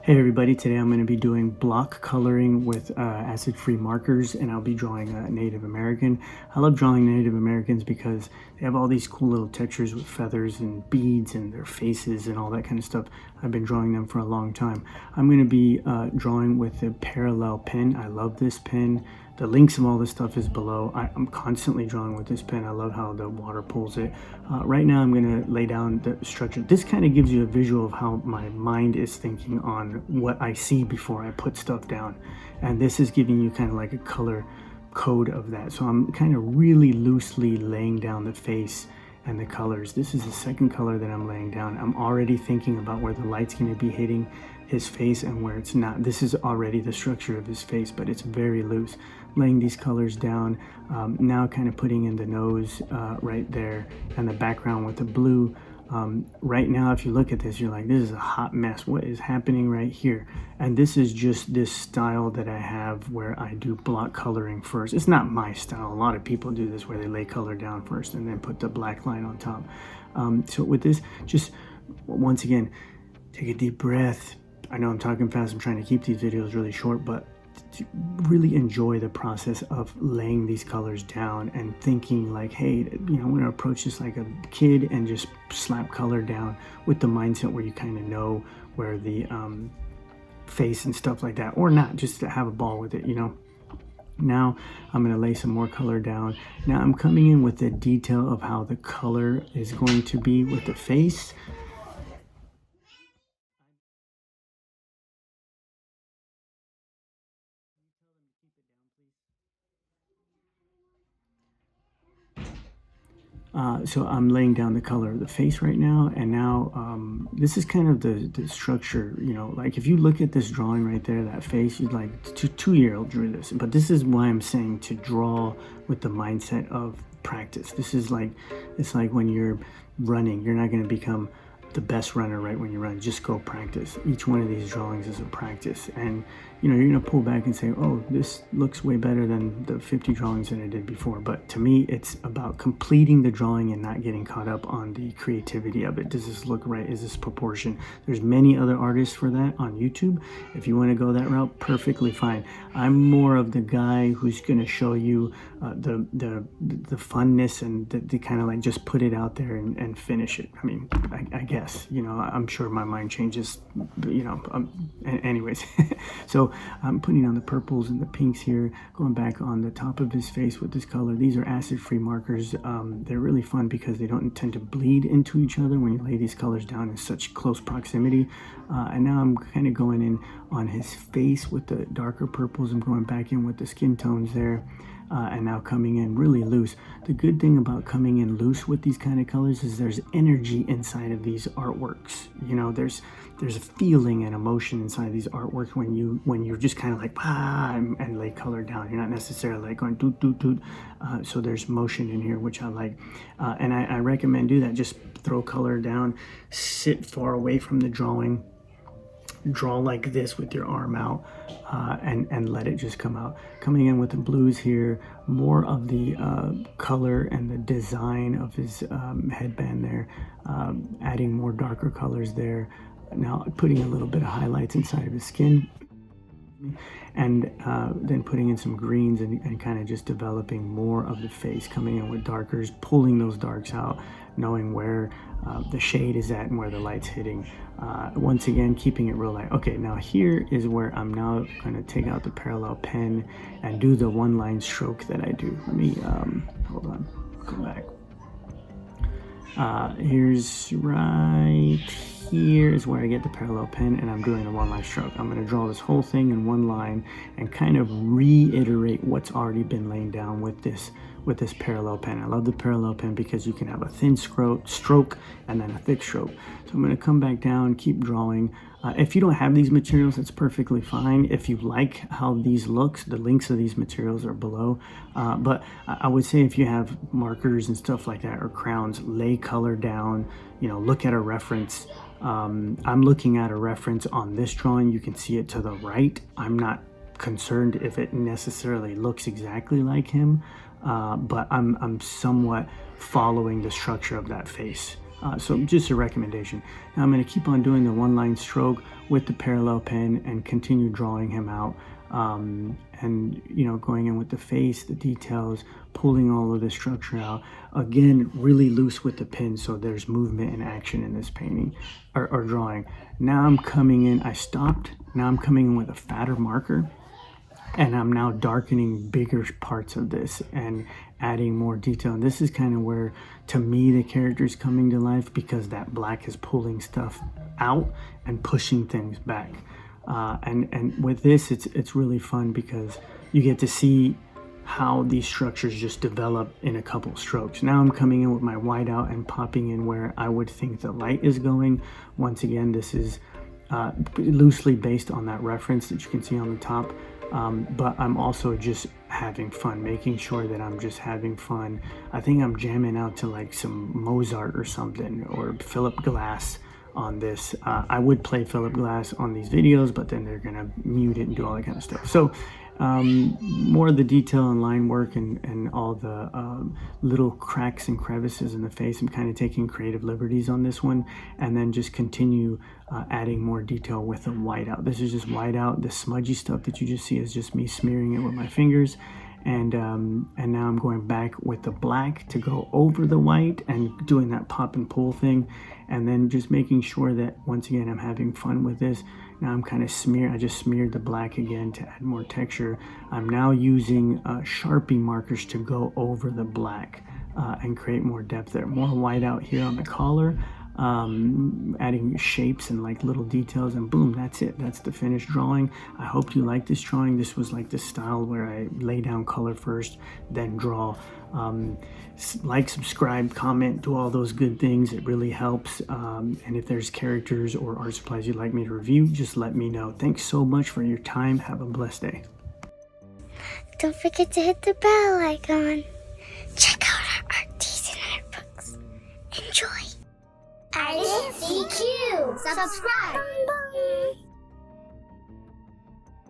Hey everybody, today I'm going to be doing block coloring with acid-free markers, and I'll be drawing a Native American. I love drawing Native Americans because they have all these cool little textures with feathers and beads and their faces and all that kind of stuff. I've been drawing them for a long time. I'm going to be drawing with a parallel pen. I love this pen. The links of all this stuff is below. I'm constantly drawing with this pen. I love how the water pulls it. Right now I'm going to lay down the structure. This kind of gives you a visual of how my mind is thinking on what I see before I put stuff down. And this is giving you kind of like a color code of that. So I'm kind of really loosely laying down the face and the colors. This is the second color that I'm laying down. I'm already thinking about where the light's going to be hitting his face and where it's not. This is already the structure of his face, but it's very loose. Laying these colors down, now kind of putting in the nose right there and the background with the blue. Right now, if you look at this, you're like, this is a hot mess. What is happening right here? And this is just this style that I have where I do block coloring first. It's not my style. A lot of people do this where they lay color down first and then put the black line on top. So with this, just once again, take a deep breath. I know I'm talking fast. I'm trying to keep these videos really short, but to really enjoy the process of laying these colors down and thinking like, hey, I'm going to approach this like a kid and just slap color down with the mindset where you kind of know where the face and stuff like that, or not, just to have a ball with it, Now I'm going to lay some more color down. Now I'm coming in with the detail of how the color is going to be with the face. So I'm laying down the color of the face right now, and now this is kind of the structure, like if you look at this drawing right there, that face, you'd like, two-year-old drew this, but this is why I'm saying to draw with the mindset of practice. This is like, it's like when you're running, you're not going to become the best runner right when you run. Just go practice. Each one of these drawings is a practice, and you're gonna pull back and say, oh, this looks way better than the 50 drawings that I did before. But to me, it's about completing the drawing and not getting caught up on the creativity of it. Does this look right? Is this proportion? There's many other artists for that on YouTube. If you want to go that route, perfectly fine. I'm more of the guy who's going to show you the funness and the kind of like just put it out there and finish it. I mean, I guess, I'm sure my mind changes, anyways. So I'm putting on the purples and the pinks here, going back on the top of his face with this color. These are acid-free markers. They're really fun because they don't tend to bleed into each other when you lay these colors down in such close proximity. And now I'm kind of going in on his face with the darker purples. I'm going back in with the skin tones there. And now coming in really loose. The good thing about coming in loose with these kind of colors is there's energy inside of these artworks. There's a feeling and emotion inside these artworks when you're just kind of like and lay color down. You're not necessarily like going doot doot doot. So there's motion in here, which I like, and I recommend do that. Just throw color down, sit far away from the drawing. Draw like this with your arm out, and let it just come out. Coming in with the blues here, more of the color and the design of his headband there, adding more darker colors there. Now putting a little bit of highlights inside of his skin, and then putting in some greens and kind of just developing more of the face, coming in with darkers, pulling those darks out, knowing where the shade is at and where the light's hitting. Once again, keeping it real light. Okay, now here is where I'm now going to take out the parallel pen and do the one line stroke that I do. Let me, hold on, go back. Here's right here is where I get the parallel pen, and I'm doing a one line stroke. I'm going to draw this whole thing in one line and kind of reiterate what's already been laying down with this parallel pen. I love the parallel pen because you can have a thin stroke and then a thick stroke. So I'm going to come back down, keep drawing. If you don't have these materials, that's perfectly fine. If you like how these looks, the links of these materials are below. But I would say if you have markers and stuff like that, or crowns, lay color down, look at a reference. I'm looking at a reference on this drawing. You can see it to the right. I'm not concerned if it necessarily looks exactly like him, but I'm somewhat following the structure of that face. So just a recommendation. Now I'm going to keep on doing the one line stroke with the parallel pen and continue drawing him out. And going in with the face, the details, pulling all of the structure out. Again, really loose with the pen, so there's movement and action in this painting or drawing. Now I'm coming in, I stopped. Now I'm coming in with a fatter marker, and I'm now darkening bigger parts of this and adding more detail. And this is kind of where, to me, the character is coming to life, because that black is pulling stuff out and pushing things back. And with this, it's really fun because you get to see how these structures just develop in a couple strokes. Now I'm coming in with my whiteout and popping in where I would think the light is going. Once again, this is loosely based on that reference that you can see on the top. But I'm also just having fun, making sure that I'm just having fun. I think I'm jamming out to like some Mozart or something, or Philip Glass on this. I would play Philip Glass on these videos, but then they're gonna mute it and do all that kind of stuff. So more of the detail and line work and all the little cracks and crevices in the face. I'm kind of taking creative liberties on this one, and then just continue adding more detail with the whiteout. This is just whiteout. The smudgy stuff that you just see is just me smearing it with my fingers. And now I'm going back with the black to go over the white and doing that pop and pull thing, and then just making sure that, once again, I'm having fun with this. Now I'm kind of I just smeared the black again to add more texture. I'm now using Sharpie markers to go over the black and create more depth there. More whiteout here on the collar. Adding shapes and like little details, and boom, that's it. That's the finished drawing. I hope you like this drawing. This was like the style where I lay down color first, then draw. Like, subscribe, comment, do all those good things. It really helps. And if there's characters or art supplies you'd like me to review, just let me know. Thanks so much for your time. Have a blessed day. Don't forget to hit the bell icon. Check out our art tees and art books. Enjoy. Artist CQ. Subscribe.